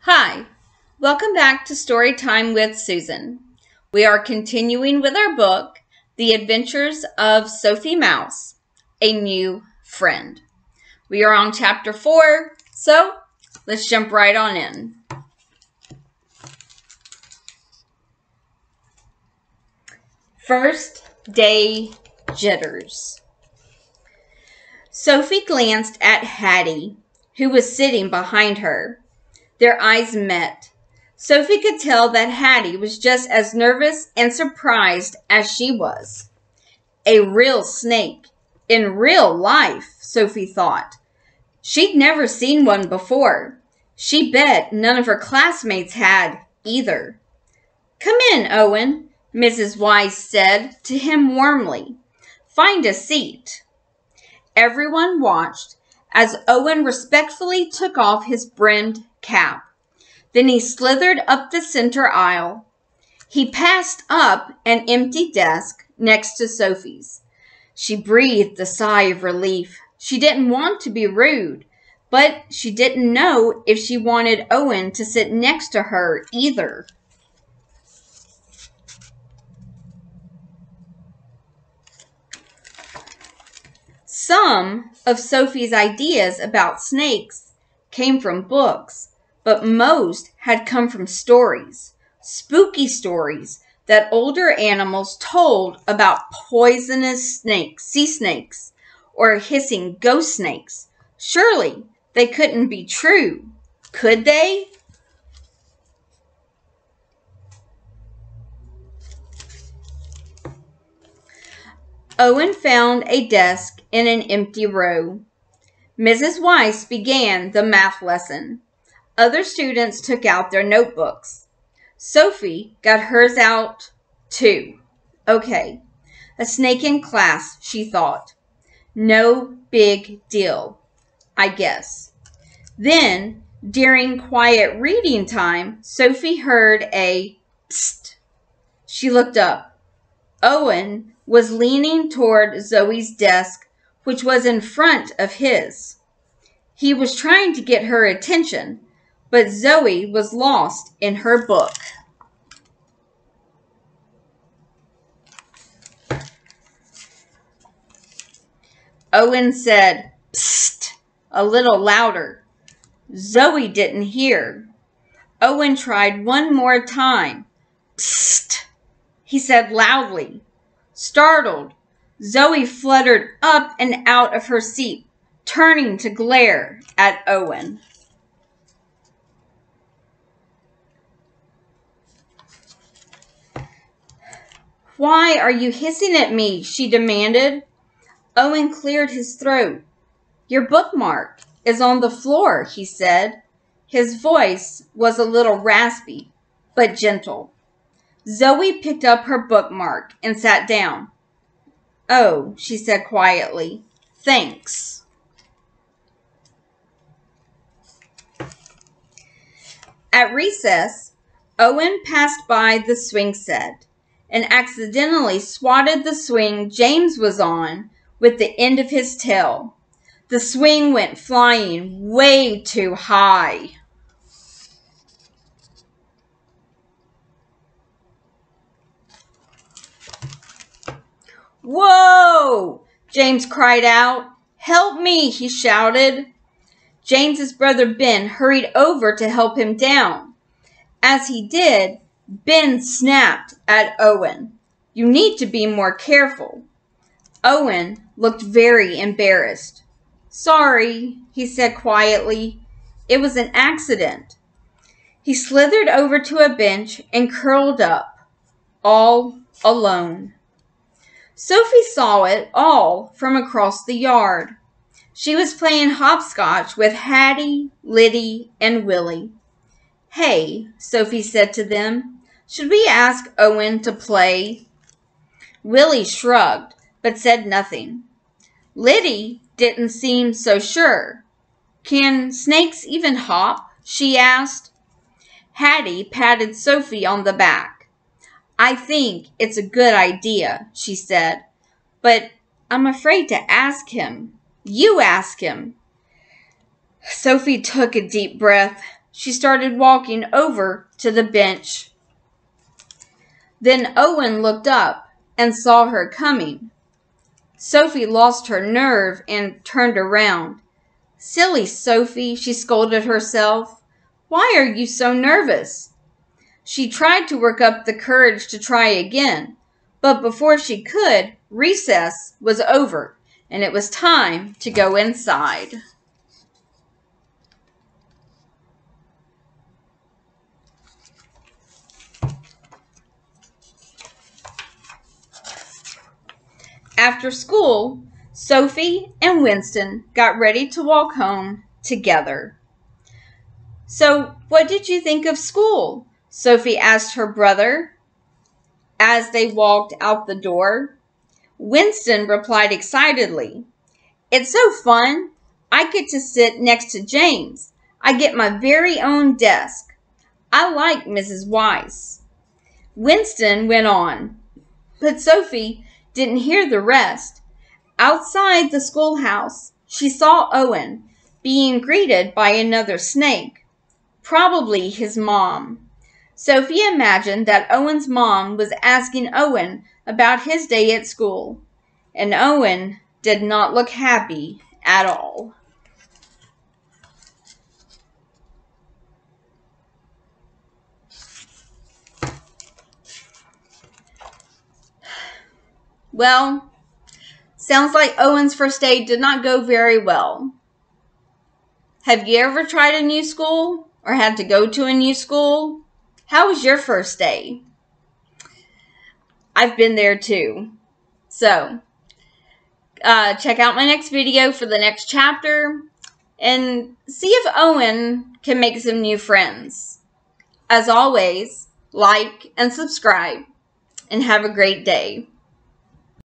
Hi, welcome back to Story Time with Susan. We are continuing with our book, The Adventures of Sophie Mouse, A New Friend. We are on chapter 4, so let's jump right on in. First day jitters. Sophie glanced at Hattie, who was sitting behind her. Their eyes met. Sophie could tell that Hattie was just as nervous and surprised as she was. A real snake, in real life, Sophie thought. She'd never seen one before. She bet none of her classmates had, either. "Come in, Owen," Mrs. Wise said to him warmly. "Find a seat." Everyone watched as Owen respectfully took off his brimmed cap. Then he slithered up the center aisle. He passed up an empty desk next to Sophie's. She breathed a sigh of relief. She didn't want to be rude, but she didn't know if she wanted Owen to sit next to her either. Some of Sophie's ideas about snakes came from books, but most had come from stories, spooky stories that older animals told about poisonous snakes, sea snakes, or hissing ghost snakes. Surely they couldn't be true, could they? Owen found a desk in an empty row. Mrs. Weiss began the math lesson. Other students took out their notebooks. Sophie got hers out, too. Okay, a snake in class, she thought. No big deal, I guess. Then, during quiet reading time, Sophie heard a psst. She looked up. Owen was leaning toward Zoe's desk, which was in front of his. He was trying to get her attention, but Zoe was lost in her book. Owen said, "Psst," a little louder. Zoe didn't hear. Owen tried one more time. "Psst," he said loudly. Startled, Zoe fluttered up and out of her seat, turning to glare at Owen. "Why are you hissing at me?" she demanded. Owen cleared his throat. "Your bookmark is on the floor," he said. His voice was a little raspy, but gentle. Zoe picked up her bookmark and sat down. "Oh," she said quietly. "Thanks." At recess, Owen passed by the swing set and accidentally swatted the swing James was on with the end of his tail. The swing went flying way too high. "Whoa!" James cried out. "Help me!" he shouted. James's brother Ben hurried over to help him down. As he did, Ben snapped at Owen. "You need to be more careful." Owen looked very embarrassed. "Sorry," he said quietly. "It was an accident." He slithered over to a bench and curled up, all alone. Sophie saw it all from across the yard. She was playing hopscotch with Hattie, Liddy, and Willie. "Hey," Sophie said to them, "should we ask Owen to play?" Willie shrugged, but said nothing. Liddy didn't seem so sure. "Can snakes even hop?" she asked. Hattie patted Sophie on the back. "I think it's a good idea," she said, "but I'm afraid to ask him. You ask him." Sophie took a deep breath. She started walking over to the bench. Then Owen looked up and saw her coming. Sophie lost her nerve and turned around. "Silly Sophie," she scolded herself. "Why are you so nervous?" She tried to work up the courage to try again, but before she could, recess was over, and it was time to go inside. After school, Sophie and Winston got ready to walk home together. "So, what did you think of school?" Sophie asked her brother as they walked out the door. Winston replied excitedly, "It's so fun. I get to sit next to James. I get my very own desk. I like Mrs. Weiss." Winston went on, but Sophie didn't hear the rest. Outside the schoolhouse, she saw Owen being greeted by another snake, probably his mom. Sophie imagined that Owen's mom was asking Owen about his day at school, and Owen did not look happy at all. Well, sounds like Owen's first day did not go very well. Have you ever tried a new school or had to go to a new school? How was your first day? I've been there too. So, check out my next video for the next chapter and see if Owen can make some new friends. As always, like and subscribe, and have a great day.